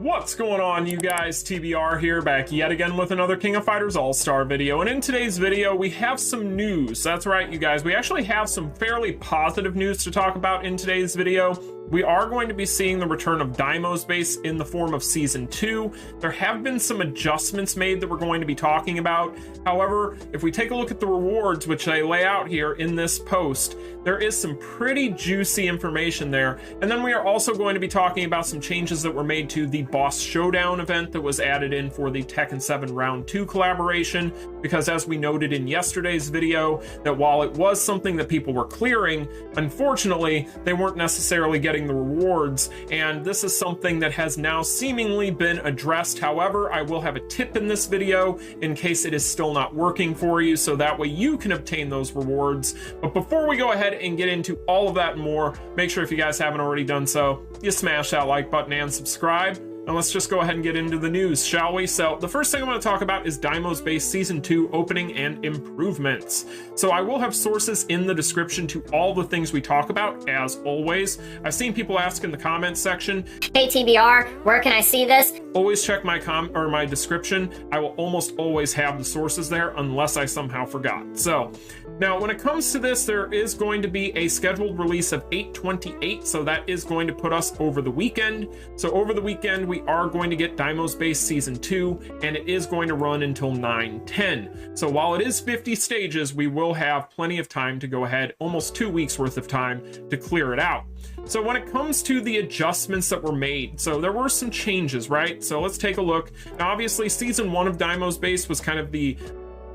What's going on, you guys? TBR here, back yet again with another King of Fighters All-Star video. And in today's video, we have some news. That's right, you guys. We actually have some fairly positive news to talk about in today's video. We are going to be seeing the return of Deimos base in the form of Season 2. There have been some adjustments made that we're going to be talking about. However, if we take a look at the rewards, which I lay out here in this post, there is some pretty juicy information there. And then we are also going to be talking about some changes that were made to the Boss Showdown event that was added in for the Tekken 7 Round 2 collaboration. Because as we noted in yesterday's video, that while it was something that people were clearing, unfortunately, they weren't necessarily getting the rewards, and this is something that has now seemingly been addressed. However, I will have a tip in this video in case it is still not working for you, so that way you can obtain those rewards. But before we go ahead and get into all of that and more, make sure if you guys haven't already done so, you smash that like button and subscribe. And let's just go ahead and get into the news, shall we? So the first thing I'm going to talk about is Deimos base Season 2 opening and improvements. So I will have sources in the description to all the things we talk about, as always. I've seen people ask in the comments section, hey TBR, where can I see this? Always check my my description. I will almost always have the sources there unless I somehow forgot. So now when it comes to this, there is going to be a scheduled release of 8/28, so that is going to put us over the weekend. So over the weekend, we are going to get Deimos base Season 2, and it is going to run until 9/10. So while it is 50 stages, we will have plenty of time to go ahead, almost 2 weeks worth of time to clear it out. So when it comes to the adjustments that were made, so there were some changes, right? So let's take a look. Now, obviously, Season 1 of Deimos base was kind of the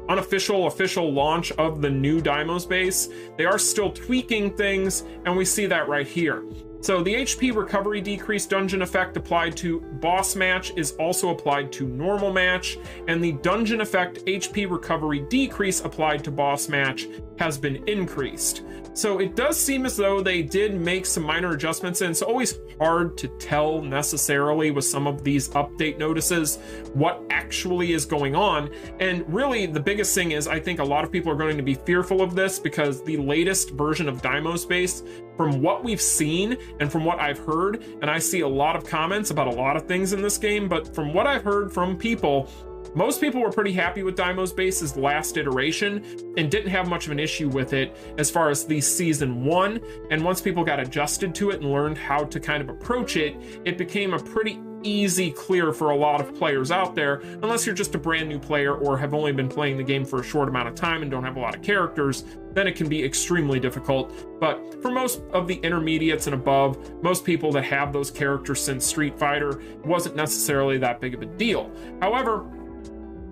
official launch of the new Deimos base. They are still tweaking things, and we see that right here. So the HP recovery decrease dungeon effect applied to boss match is also applied to normal match, and the dungeon effect HP recovery decrease applied to boss match has been increased. So it does seem as though they did make some minor adjustments, and it's always hard to tell necessarily with some of these update notices what actually is going on. And really the biggest thing is, I think a lot of people are going to be fearful of this because the latest version of Deimos base, from what we've seen and from what I've heard, and I see a lot of comments about a lot of things in this game, but from what I've heard from people, most people were pretty happy with Deimos base's last iteration and didn't have much of an issue with it as far as the Season 1. And once people got adjusted to it and learned how to kind of approach it, it became a pretty easy clear for a lot of players out there, unless you're just a brand new player or have only been playing the game for a short amount of time and don't have a lot of characters. Then it can be extremely difficult. But for most of the intermediates and above, most people that have those characters since Street Fighter, it wasn't necessarily that big of a deal. However,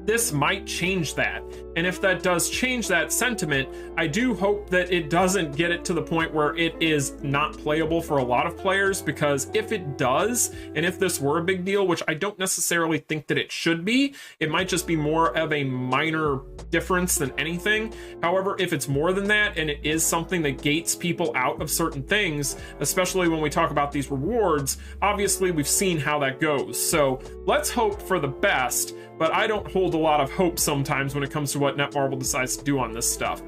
this might change that. And if that does change that sentiment, I do hope that it doesn't get it to the point where it is not playable for a lot of players, because if it does, and if this were a big deal, which I don't necessarily think that it should be, it might just be more of a minor difference than anything. However, if it's more than that, and it is something that gates people out of certain things, especially when we talk about these rewards, obviously we've seen how that goes. So let's hope for the best, but I don't hold a lot of hope sometimes when it comes to what Netmarble decides to do on this stuff.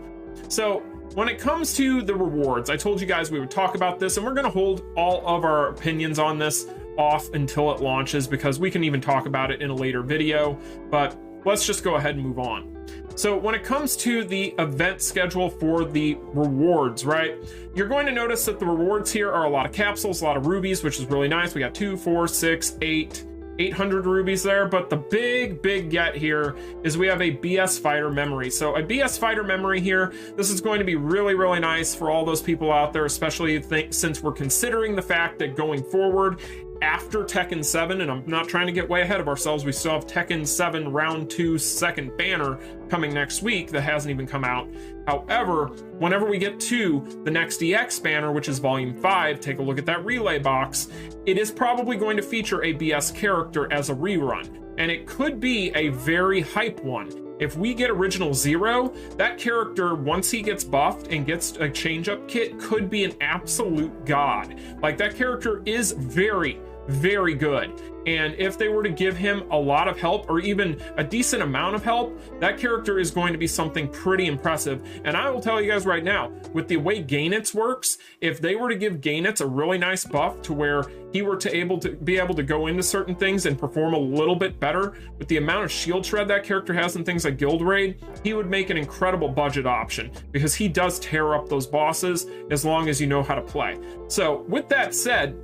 So when it comes to the rewards, I told you guys we would talk about this, and we're going to hold all of our opinions on this off until it launches, because we can even talk about it in a later video. But let's just go ahead and move on. So when it comes to the event schedule for the rewards, right, you're going to notice that the rewards here are a lot of capsules, a lot of rubies, which is really nice. We got 2, 4, 6, 800 rubies there, but the big get here is we have a BS fighter memory. So a BS fighter memory here, this is going to be really nice for all those people out there, especially since we're considering the fact that going forward after Tekken 7, and I'm not trying to get way ahead of ourselves, we still have Tekken 7 Round 2 second banner coming next week that hasn't even come out. However, whenever we get to the next EX banner, which is Volume 5, take a look at that relay box, it is probably going to feature a BS character as a rerun, and it could be a very hype one. If we get Original Zero, that character, once he gets buffed and gets a change-up kit, could be an absolute god. Like, that character is very very good. And if they were to give him a lot of help, or even a decent amount of help, that character is going to be something pretty impressive. And I will tell you guys right now, with the way Gainitz works, if they were to give Gainitz a really nice buff to where he were to be able to go into certain things and perform a little bit better, with the amount of shield shred that character has in things like Guild Raid, he would make an incredible budget option, because he does tear up those bosses as long as you know how to play. So with that said,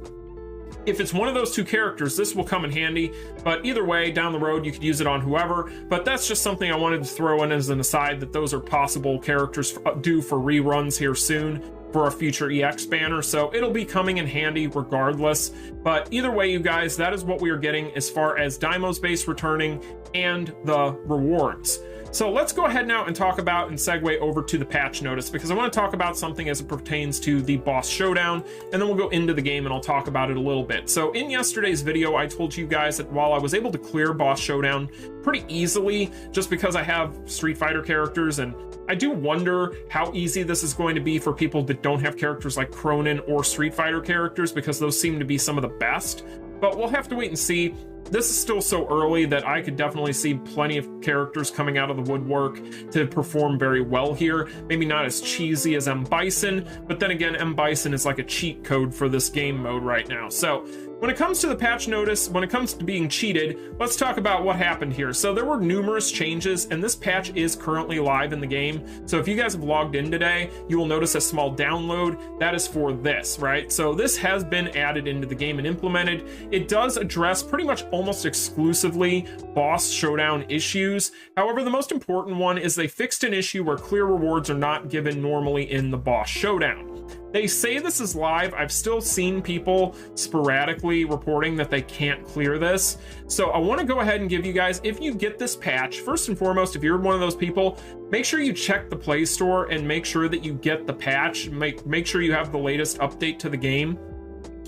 if it's one of those two characters, this will come in handy. But either way, down the road, you could use it on whoever. But that's just something I wanted to throw in as an aside, that those are possible characters due for reruns here soon for a future EX banner. So it'll be coming in handy regardless. But either way, you guys, that is what we are getting as far as Deimos base returning and the rewards. So let's go ahead now and talk about and segue over to the patch notice, because I want to talk about something as it pertains to the boss showdown, and then we'll go into the game and I'll talk about it a little bit. So in yesterday's video, I told you guys that while I was able to clear boss showdown pretty easily, just because I have Street Fighter characters, and I do wonder how easy this is going to be for people that don't have characters like Cronin or Street Fighter characters, because those seem to be some of the best. But we'll have to wait and see. This is still so early that I could definitely see plenty of characters coming out of the woodwork to perform very well here. Maybe not as cheesy as M. Bison, but then again, M. Bison is like a cheat code for this game mode right now. So when it comes to the patch notice, when it comes to being cheated, let's talk about what happened here. So there were numerous changes, and this patch is currently live in the game. So if you guys have logged in today, you will notice a small download. That is for this, right? So this has been added into the game and implemented. It does address pretty much almost exclusively boss showdown issues. However, the most important one is they fixed an issue where clear rewards are not given normally in the boss showdown. They say this is live. I've still seen people sporadically reporting that they can't clear this. So I want to go ahead and give you guys, if you get this patch, first and foremost, if you're one of those people, make sure you check the Play Store and make sure that you get the patch. Make sure you have the latest update to the game.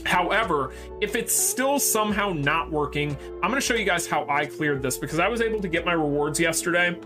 However, if it's still somehow not working, I'm going to show you guys how I cleared this, because I was able to get my rewards yesterday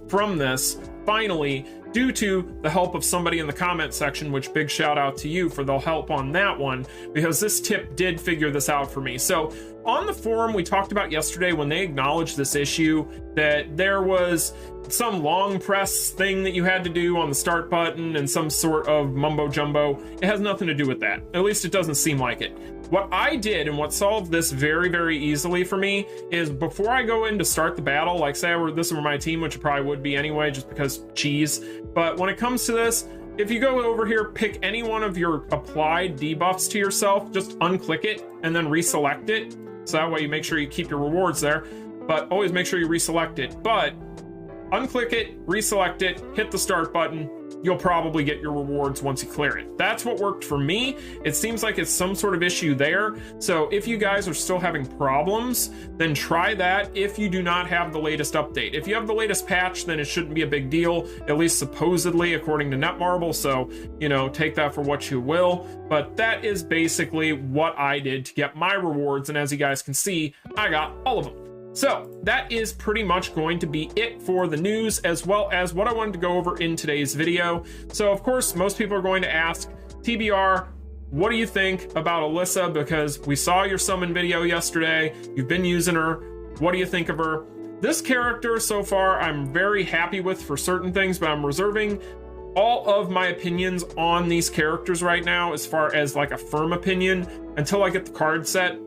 from this, finally, due to the help of somebody in the comment section, which big shout out to you for the help on that one, because this tip did figure this out for me. So on the forum, we talked about yesterday when they acknowledged this issue, that there was some long press thing that you had to do on the start button and some sort of mumbo jumbo. It has nothing to do with that. At least it doesn't seem like it. What I did, and what solved this very, very easily for me, is before I go in to start the battle, like say this were my team, which it probably would be anyway, just because cheese. But when it comes to this, if you go over here, pick any one of your applied debuffs to yourself, just unclick it and then reselect it. So that way you make sure you keep your rewards there, but always make sure you reselect it. But unclick it, reselect it, hit the start button. You'll probably get your rewards once you clear it. That's what worked for me. It seems like it's some sort of issue there. So if you guys are still having problems, then try that if you do not have the latest update. If you have the latest patch, then it shouldn't be a big deal, at least supposedly, according to Netmarble. So, you know, take that for what you will. But that is basically what I did to get my rewards. And as you guys can see, I got all of them. So that is pretty much going to be it for the news, as well as what I wanted to go over in today's video. So of course, most people are going to ask, TBR, what do you think about Alisa? Because we saw your summon video yesterday. You've been using her. What do you think of her? This character so far, I'm very happy with for certain things, but I'm reserving all of my opinions on these characters right now, as far as like a firm opinion, until I get the card set.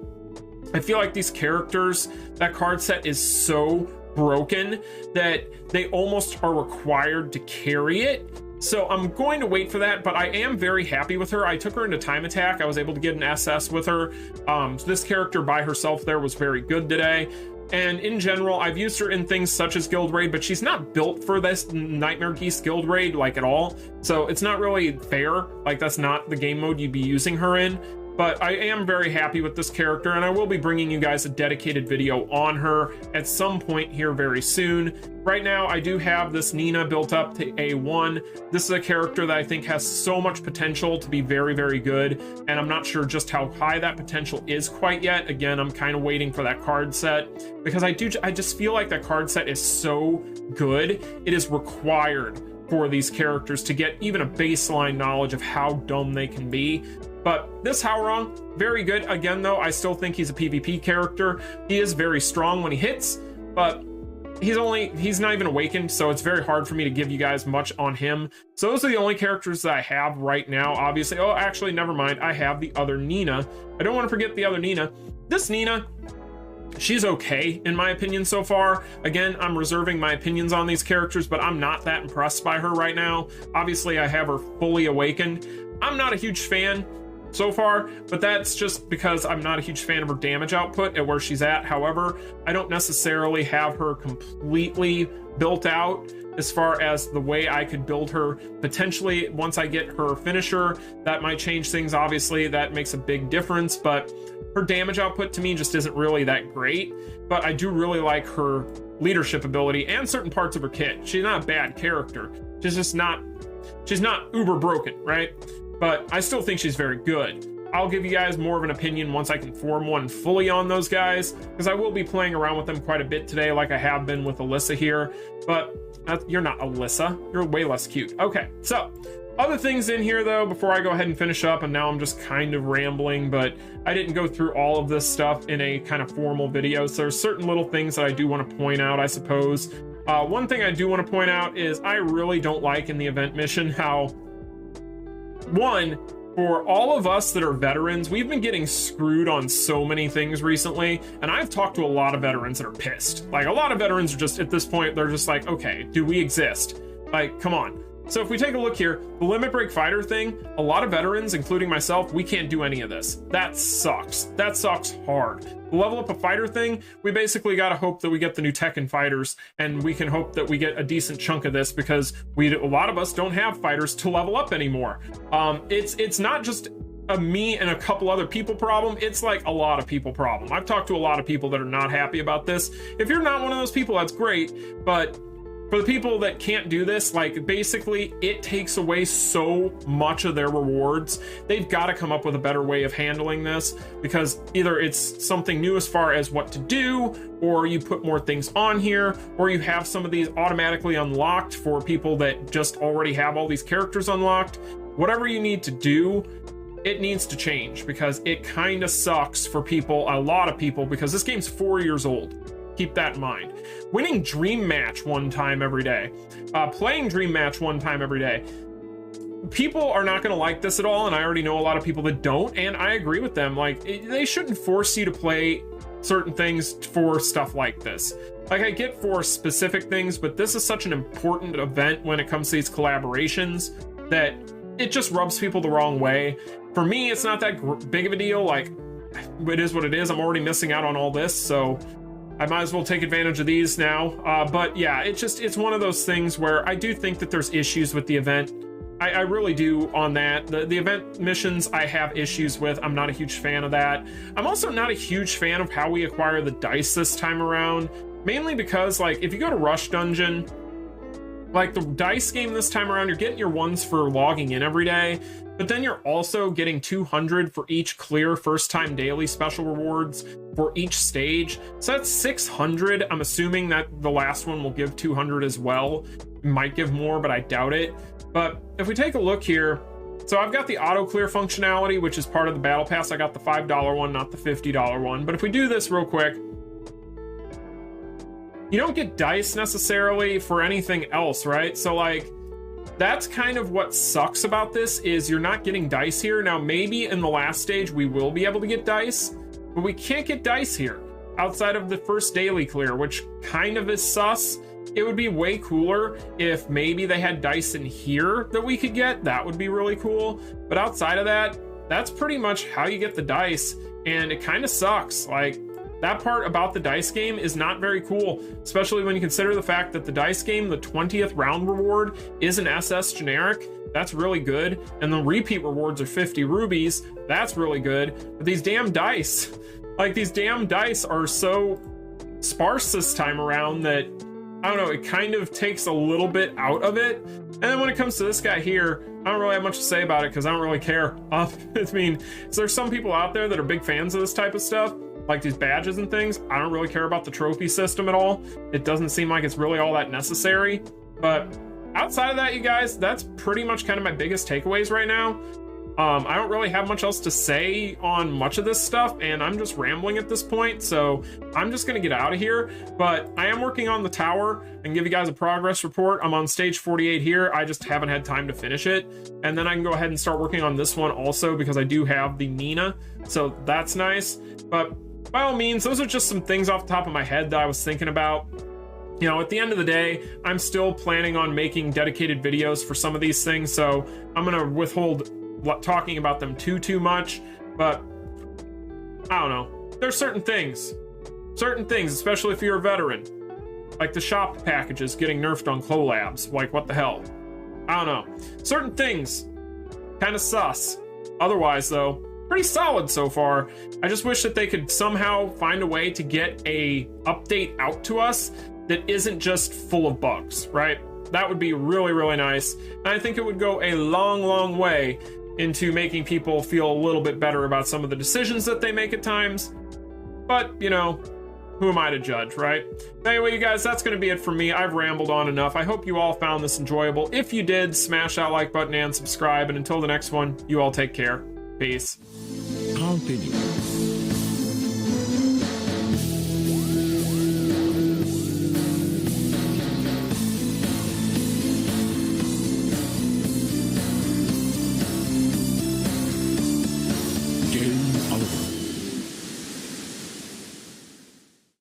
I feel like these characters, that card set is so broken that they almost are required to carry it. So I'm going to wait for that, but I am very happy with her. I took her into Time Attack. I was able to get an SS with her. This character by herself there was very good today. And in general, I've used her in things such as Guild Raid, but she's not built for this Nightmare Geese Guild Raid like at all. So it's not really fair. Like that's not the game mode you'd be using her in. But I am very happy with this character, and I will be bringing you guys a dedicated video on her at some point here very soon. Right now, I do have this Nina built up to A1. This is a character that I think has so much potential to be very, very good, and I'm not sure just how high that potential is quite yet. Again, I'm kind of waiting for that card set, because I just feel like that card set is so good. It is required for these characters to get even a baseline knowledge of how dumb they can be. But this Howrong, very good. Again, though, I still think he's a PvP character. He is very strong when he hits, but he's not even awakened, so it's very hard for me to give you guys much on him. So those are the only characters that I have right now, obviously. Oh, actually, never mind. I have the other Nina. I don't want to forget the other Nina. This Nina, she's okay, in my opinion, so far. Again, I'm reserving my opinions on these characters, but I'm not that impressed by her right now. Obviously, I have her fully awakened. I'm not a huge fan so far, but that's just because I'm not a huge fan of her damage output at where she's at. However, I don't necessarily have her completely built out as far as the way I could build her. Potentially, once I get her finisher, that might change things. Obviously, that makes a big difference, but her damage output to me just isn't really that great. But I do really like her leadership ability and certain parts of her kit. She's not a bad character. She's not uber broken, right? But I still think she's very good. I'll give you guys more of an opinion once I can form one fully on those guys, because I will be playing around with them quite a bit today, like I have been with Alisa here. But you're not Alisa. You're way less cute. Okay, so other things in here, though, before I go ahead and finish up, and now I'm just kind of rambling, but I didn't go through all of this stuff in a kind of formal video, so there's certain little things that I do want to point out, I suppose. One thing I do want to point out is I really don't like in the event mission how, one, for all of us that are veterans, we've been getting screwed on so many things recently, and I've talked to a lot of veterans that are pissed. Like, a lot of veterans are just, at this point, they're just like, okay, do we exist? Like, come on. So if we take a look here, the limit break fighter thing, a lot of veterans, including myself, we can't do any of this. That sucks. That sucks hard. The level up a fighter thing, we basically got to hope that we get the new Tekken fighters, and we can hope that we get a decent chunk of this, because a lot of us don't have fighters to level up anymore. It's not just a me and a couple other people problem, it's like a lot of people problem. I've talked to a lot of people that are not happy about this. If you're not one of those people, that's great, but for the people that can't do this, like, basically it takes away so much of their rewards. They've got to come up with a better way of handling this, because either it's something new as far as what to do, or you put more things on here, or you have some of these automatically unlocked for people that just already have all these characters unlocked. Whatever you need to do, it needs to change, because it kind of sucks for people, a lot of people, because this game's 4 years old. Keep that in mind. Winning Dream Match one time every day, playing Dream Match one time every day. People are not going to like this at all, and I already know a lot of people that don't, and I agree with them. Like, they shouldn't force you to play certain things for stuff like this. Like, I get for specific things, but this is such an important event when it comes to these collaborations that it just rubs people the wrong way. For me, it's not that big of a deal. Like, it is what it is. I'm already missing out on all this, so I might as well take advantage of these now. But yeah, it's one of those things where I do think that there's issues with the event. I really do on that. The event missions I have issues with. I'm not a huge fan of that. I'm also not a huge fan of how we acquire the dice this time around. Mainly because, like, if you go to Rush Dungeon, like, the dice game this time around, you're getting your ones for logging in every day, but then you're also getting 200 for each clear first time daily special rewards for each stage. So that's 600. I'm assuming that the last one will give 200 as well. It might give more, but I doubt it. But if we take a look here, so I've got the auto clear functionality, which is part of the battle pass. I got the $5 one, not the $50 one. But if we do this real quick, you don't get dice necessarily for anything else, right? So, like, that's kind of what sucks about this, is you're not getting dice here. Now, maybe in the last stage we will be able to get dice, but we can't get dice here outside of the first daily clear, which kind of is sus. It would be way cooler if maybe they had dice in here that we could get. That would be really cool. But outside of that, that's pretty much how you get the dice, and it kind of sucks. Like, that part about the dice game is not very cool, especially when you consider the fact that the dice game, the 20th round reward, is an SS generic. That's really good. And the repeat rewards are 50 rubies. That's really good. But these damn dice, like, these damn dice are so sparse this time around that, I don't know, it kind of takes a little bit out of it. And then when it comes to this guy here, I don't really have much to say about it because I don't really care. I mean, so there's some people out there that are big fans of this type of stuff, like these badges and things. I don't really care about the trophy system at all. It doesn't seem like it's really all that necessary. But outside of that, you guys, that's pretty much kind of my biggest takeaways right now. I don't really have much else to say on much of this stuff, and I'm just rambling at this point, so I'm just gonna get out of here. But I am working on the tower and give you guys a progress report. I'm on stage 48 here. I just haven't had time to finish it, and then I can go ahead and start working on this one also, because I do have the Nina, so that's nice. But by all means, those are just some things off the top of my head that I was thinking about. You know, at the end of the day, I'm still planning on making dedicated videos for some of these things, so I'm gonna withhold talking about them too much. But I don't know, there's certain things, especially if you're a veteran, like the shop packages getting nerfed on COLLABs. Like, what the hell? I don't know, certain things kind of sus. Otherwise though, pretty solid so far. I just wish that they could somehow find a way to get a update out to us that isn't just full of bugs, right? That would be really nice, and I think it would go a long way into making people feel a little bit better about some of the decisions that they make at times. But, you know, who am I to judge, right? Anyway, you guys, that's going to be it for me. I've rambled on enough. I hope you all found this enjoyable. If you did, smash that like button and subscribe. And until the next one, you all take care. Peace. Continue.